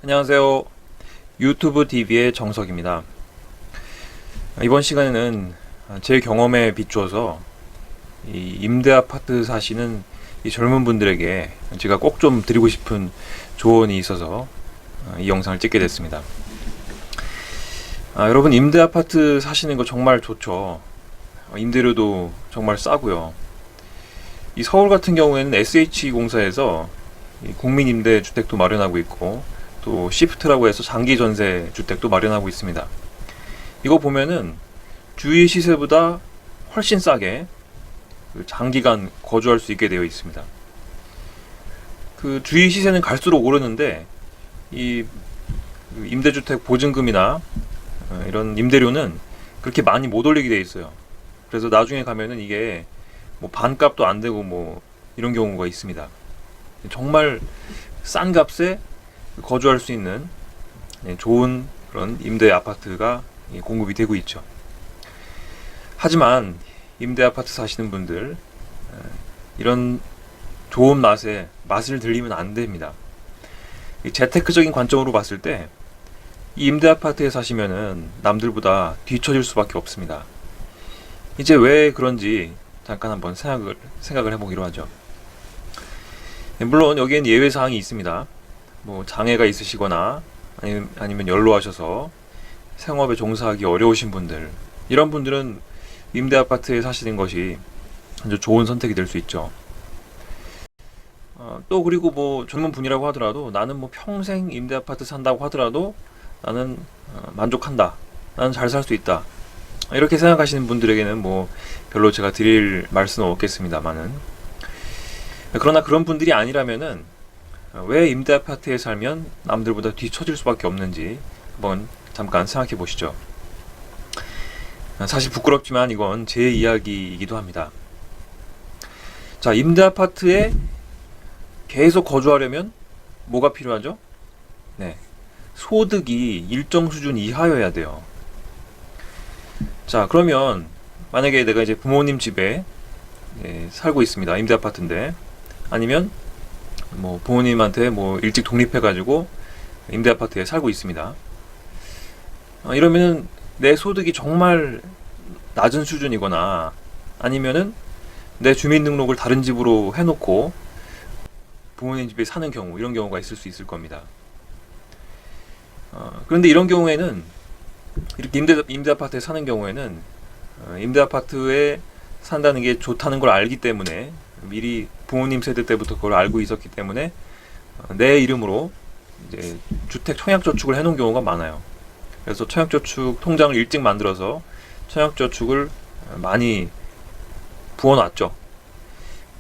안녕하세요. 유튜브 TV의 정석입니다. 이번 시간에는 제 경험에 비추어서 이 임대 아파트 사시는 이 젊은 분들에게 제가 꼭 좀 드리고 싶은 조언이 있어서 이 영상을 찍게 됐습니다. 여러분, 임대 아파트 사시는 거 정말 좋죠. 임대료도 정말 싸고요. 이 서울 같은 경우에는 SH공사에서 국민임대주택도 마련하고 있고, 또 시프트라고 해서 장기 전세 주택도 마련하고 있습니다. 이거 보면은 주위 시세보다 훨씬 싸게 장기간 거주할 수 있게 되어 있습니다. 그 주위 시세는 갈수록 오르는데 이 임대주택 보증금이나 이런 임대료는 그렇게 많이 못 올리게 되어 있어요. 그래서 나중에 가면은 이게 뭐 반값도 안 되고 뭐 이런 경우가 있습니다. 정말 싼 값에 거주할 수 있는 좋은 그런 임대 아파트가 공급이 되고 있죠. 하지만 임대 아파트 사시는 분들, 이런 좋은 맛을 들리면 안 됩니다. 재테크적인 관점으로 봤을 때 이 임대 아파트에 사시면은 남들보다 뒤처질 수밖에 없습니다. 이제 왜 그런지 잠깐 한번 생각을 해보기로 하죠. 물론 여기엔 예외 사항이 있습니다. 뭐 장애가 있으시거나 아니면 연로하셔서 생업에 종사하기 어려우신 분들, 이런 분들은 임대 아파트에 사시는 것이 아주 좋은 선택이 될 수 있죠. 또 그리고 뭐 젊은 분이라고 하더라도 나는 뭐 평생 임대 아파트 산다고 하더라도 나는 만족한다, 나는 잘 살 수 있다, 이렇게 생각하시는 분들에게는 뭐 별로 제가 드릴 말씀은 없겠습니다만은, 그러나 그런 분들이 아니라면은 왜 임대 아파트에 살면 남들보다 뒤처질 수밖에 없는지 한번 잠깐 생각해 보시죠. 사실 부끄럽지만 이건 제 이야기이기도 합니다. 자, 임대 아파트에 계속 거주하려면 뭐가 필요하죠? 네, 소득이 일정 수준 이하여야 돼요. 자, 그러면 만약에 내가 이제 부모님 집에 살고 있습니다. 임대 아파트인데, 아니면 뭐 부모님한테 뭐 일찍 독립해가지고 임대 아파트에 살고 있습니다. 이러면은 내 소득이 정말 낮은 수준이거나 아니면은 내 주민등록을 다른 집으로 해놓고 부모님 집에 사는 경우, 이런 경우가 있을 수 있을 겁니다. 그런데 이런 경우에는, 이렇게 임대 아파트에 사는 경우에는 임대 아파트에 산다는 게 좋다는 걸 알기 때문에, 미리 부모님 세대 때부터 그걸 알고 있었기 때문에 내 이름으로 이제 주택 청약저축을 해놓은 경우가 많아요. 그래서 청약저축 통장을 일찍 만들어서 청약저축을 많이 부어놨죠.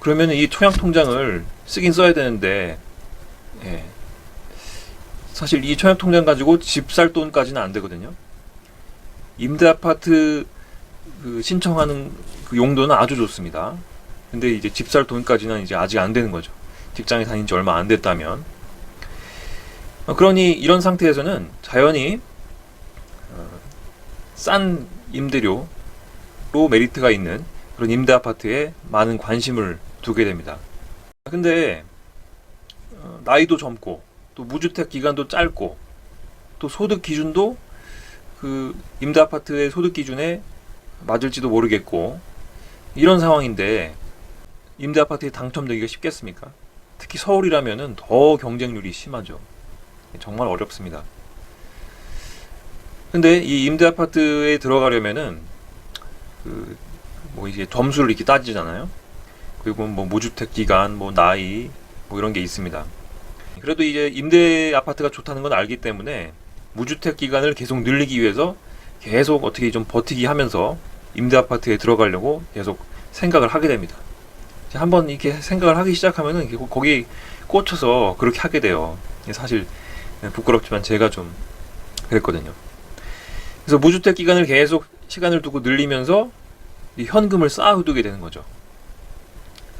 그러면 이 청약통장을 쓰긴 써야 되는데, 사실 이 청약통장 가지고 집 살 돈까지는 안 되거든요. 임대아파트 신청하는 그 용도는 아주 좋습니다. 근데 이제 집 살 돈까지는 이제 아직 안 되는 거죠. 직장에 다닌 지 얼마 안 됐다면. 그러니 이런 상태에서는 자연히 싼 임대료로 메리트가 있는 그런 임대 아파트에 많은 관심을 두게 됩니다. 근데 나이도 젊고, 또 무주택 기간도 짧고, 또 소득 기준도 그 임대 아파트의 소득 기준에 맞을지도 모르겠고, 이런 상황인데 임대 아파트에 당첨되기가 쉽겠습니까? 특히 서울이라면은 더 경쟁률이 심하죠. 정말 어렵습니다. 근데 이 임대 아파트에 들어가려면은 뭐 이제 점수를 이렇게 따지잖아요. 그리고 뭐 무주택 기간, 뭐 나이, 뭐 이런 게 있습니다. 그래도 이제 임대 아파트가 좋다는 건 알기 때문에 무주택 기간을 계속 늘리기 위해서 계속 어떻게 좀 버티기 하면서 임대 아파트에 들어가려고 계속 생각을 하게 됩니다. 한번 이렇게 생각을 하기 시작하면은 거기 꽂혀서 그렇게 하게 돼요. 사실 부끄럽지만 제가 좀 그랬거든요. 그래서 무주택 기간을 계속 시간을 두고 늘리면서 이 현금을 쌓아두게 되는 거죠.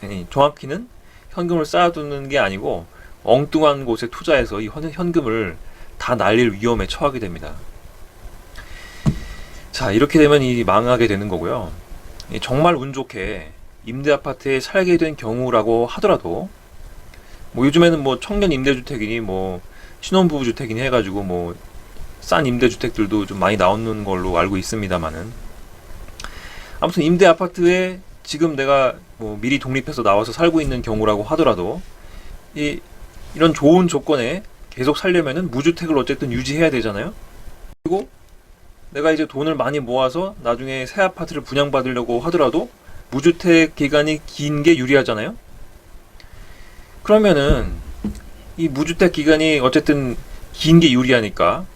아니, 정확히는 현금을 쌓아두는 게 아니고 엉뚱한 곳에 투자해서 이 현금을 다 날릴 위험에 처하게 됩니다. 자, 이렇게 되면 이 망하게 되는 거고요. 정말 운 좋게 임대 아파트에 살게 된 경우라고 하더라도, 뭐 요즘에는 뭐 청년 임대주택이니 뭐 신혼부부 주택이니 해가지고 뭐 싼 임대주택들도 좀 많이 나오는 걸로 알고 있습니다만은, 아무튼 임대 아파트에 지금 내가 뭐 미리 독립해서 나와서 살고 있는 경우라고 하더라도 이런 좋은 조건에 계속 살려면은 무주택을 어쨌든 유지해야 되잖아요. 그리고 내가 이제 돈을 많이 모아서 나중에 새 아파트를 분양받으려고 하더라도 무주택 기간이 긴 게 유리하잖아요. 그러면은 이 무주택 기간이 어쨌든 긴 게 유리하니까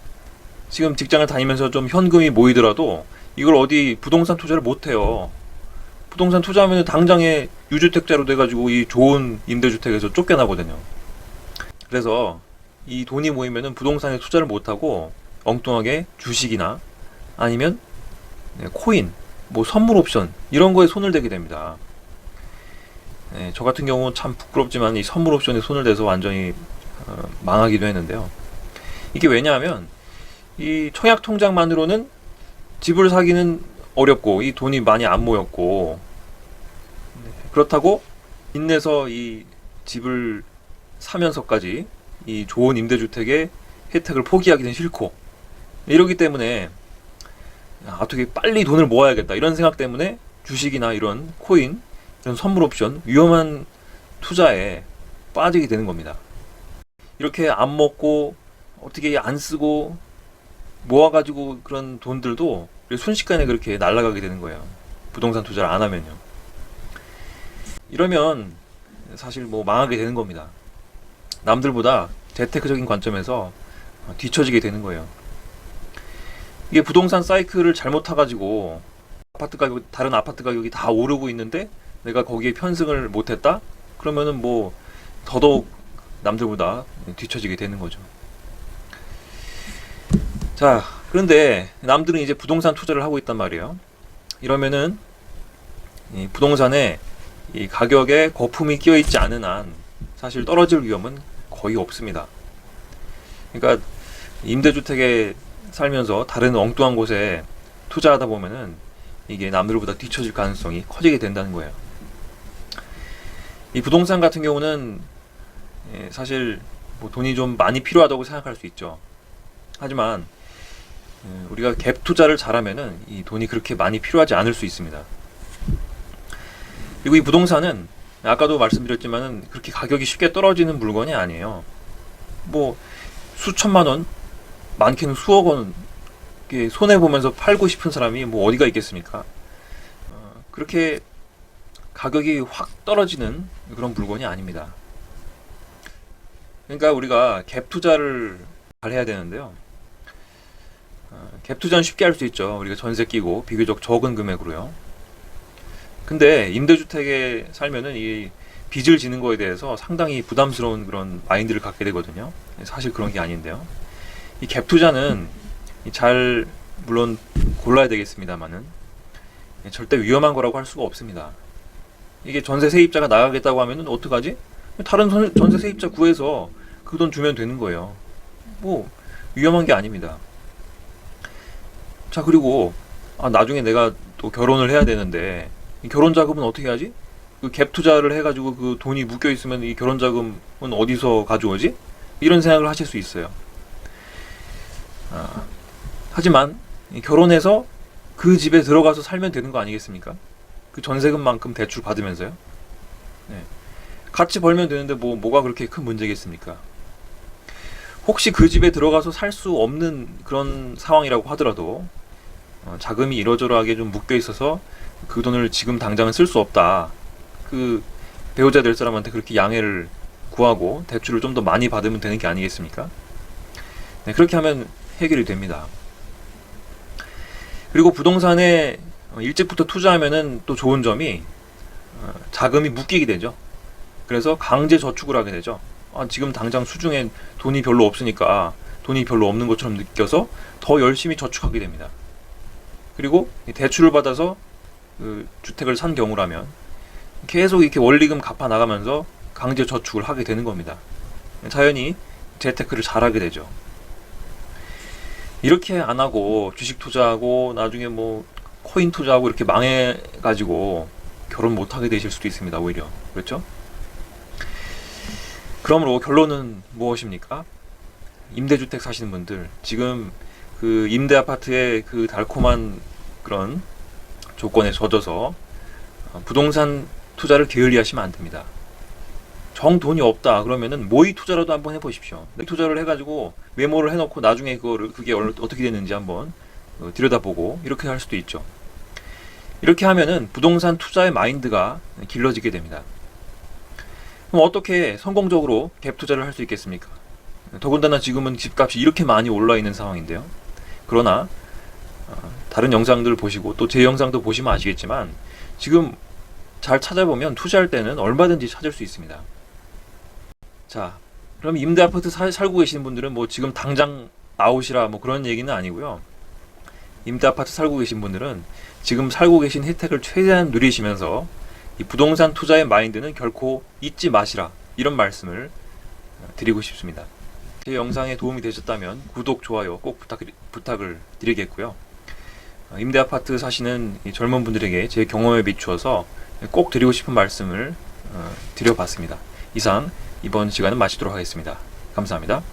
지금 직장을 다니면서 좀 현금이 모이더라도 이걸 어디 부동산 투자를 못 해요. 부동산 투자하면 당장에 유주택자로 돼가지고 이 좋은 임대주택에서 쫓겨나거든요. 그래서 이 돈이 모이면은 부동산에 투자를 못 하고 엉뚱하게 주식이나 아니면 코인, 뭐 선물 옵션 이런 거에 손을 대게 됩니다. 저 같은 경우는 참 부끄럽지만 이 선물 옵션에 손을 대서 완전히 망하기도 했는데요. 이게 왜냐하면 이 청약 통장만으로는 집을 사기는 어렵고 이 돈이 많이 안 모였고, 그렇다고 인내서 이 집을 사면서까지 이 좋은 임대주택의 혜택을 포기하기는 싫고, 이러기 때문에 어떻게 빨리 돈을 모아야겠다 이런 생각 때문에 주식이나 이런 코인, 이런 선물 옵션, 위험한 투자에 빠지게 되는 겁니다. 이렇게 안 먹고 어떻게 안 쓰고 모아가지고 그런 돈들도 순식간에 그렇게 날아가게 되는 거예요. 부동산 투자를 안 하면요. 이러면 사실 뭐 망하게 되는 겁니다. 남들보다 재테크적인 관점에서 뒤처지게 되는 거예요. 이게 부동산 사이클을 잘못 타가지고 아파트 가격, 다른 아파트 가격이 다 오르고 있는데 내가 거기에 편승을 못했다? 그러면은 뭐 더더욱 남들보다 뒤처지게 되는 거죠. 자, 그런데 남들은 이제 부동산 투자를 하고 있단 말이에요. 이러면은 이 부동산에 이 가격에 거품이 끼어 있지 않은 한 사실 떨어질 위험은 거의 없습니다. 그러니까 임대주택에 살면서 다른 엉뚱한 곳에 투자하다 보면은 이게 남들보다 뒤처질 가능성이 커지게 된다는 거예요. 이 부동산 같은 경우는 사실 뭐 돈이 좀 많이 필요하다고 생각할 수 있죠. 하지만 우리가 갭 투자를 잘하면은 이 돈이 그렇게 많이 필요하지 않을 수 있습니다. 그리고 이 부동산은 아까도 말씀드렸지만은 그렇게 가격이 쉽게 떨어지는 물건이 아니에요. 뭐 수천만 원, 많게는 수억 원 손해 보면서 팔고 싶은 사람이 뭐 어디가 있겠습니까? 그렇게 가격이 확 떨어지는 그런 물건이 아닙니다. 그러니까 우리가 갭 투자를 잘 해야 되는데요. 갭 투자는 쉽게 할 수 있죠. 우리가 전세 끼고 비교적 적은 금액으로요. 근데 임대주택에 살면은 이 빚을 지는 거에 대해서 상당히 부담스러운 그런 마인드를 갖게 되거든요. 사실 그런 게 아닌데요. 이 갭 투자는 잘 물론 골라야 되겠습니다만은 절대 위험한 거라고 할 수가 없습니다. 이게 전세 세입자가 나가겠다고 하면은 어떡하지? 다른 전세 세입자 구해서 그 돈 주면 되는 거예요. 뭐 위험한 게 아닙니다. 자, 그리고 나중에 내가 또 결혼을 해야 되는데 이 결혼 자금은 어떻게 하지? 그 갭 투자를 해가지고 그 돈이 묶여 있으면 이 결혼 자금은 어디서 가져오지? 이런 생각을 하실 수 있어요. 하지만 결혼해서 그 집에 들어가서 살면 되는 거 아니겠습니까? 그 전세금만큼 대출 받으면서요. 네. 같이 벌면 되는데 뭐가 그렇게 큰 문제겠습니까? 혹시 그 집에 들어가서 살 수 없는 그런 상황이라고 하더라도 자금이 이러저러하게 좀 묶여 있어서 그 돈을 지금 당장은 쓸 수 없다. 그 배우자 될 사람한테 그렇게 양해를 구하고 대출을 좀 더 많이 받으면 되는 게 아니겠습니까? 네, 그렇게 하면 해결이 됩니다. 그리고 부동산에 일찍부터 투자하면은 또 좋은 점이 자금이 묶이게 되죠. 그래서 강제 저축을 하게 되죠. 지금 당장 수중에 돈이 별로 없으니까 돈이 별로 없는 것처럼 느껴서 더 열심히 저축하게 됩니다. 그리고 대출을 받아서 그 주택을 산 경우라면 계속 이렇게 원리금 갚아 나가면서 강제 저축을 하게 되는 겁니다. 자연히 재테크를 잘하게 되죠. 이렇게 안 하고 주식 투자하고 나중에 뭐 코인 투자하고 이렇게 망해가지고 결혼 못하게 되실 수도 있습니다. 오히려 그렇죠? 그러므로 결론은 무엇입니까? 임대주택 사시는 분들, 지금 그 임대 아파트의 그 달콤한 그런 조건에 젖어서 부동산 투자를 게을리하시면 안 됩니다. 정 돈이 없다 그러면은 모의 투자라도 한번 해보십시오. 투자를 해가지고 메모를 해놓고 나중에 그게 어떻게 됐는지 한번 들여다보고 이렇게 할 수도 있죠. 이렇게 하면은 부동산 투자의 마인드가 길러지게 됩니다. 그럼 어떻게 성공적으로 갭 투자를 할 수 있겠습니까? 더군다나 지금은 집값이 이렇게 많이 올라 있는 상황인데요. 그러나 다른 영상들 보시고 또 제 영상도 보시면 아시겠지만 지금 잘 찾아보면 투자할 때는 얼마든지 찾을 수 있습니다. 자, 그럼 임대 아파트 살고 계시는 분들은 뭐 지금 당장 아웃이라 뭐 그런 얘기는 아니고요. 임대 아파트 살고 계신 분들은 지금 살고 계신 혜택을 최대한 누리시면서 이 부동산 투자의 마인드는 결코 잊지 마시라, 이런 말씀을 드리고 싶습니다. 제 영상에 도움이 되셨다면 구독, 좋아요 꼭 부탁을 드리겠고요. 임대 아파트 사시는 이 젊은 분들에게 제 경험에 비추어서 꼭 드리고 싶은 말씀을 드려봤습니다. 이상 이번 시간은 마치도록 하겠습니다. 감사합니다.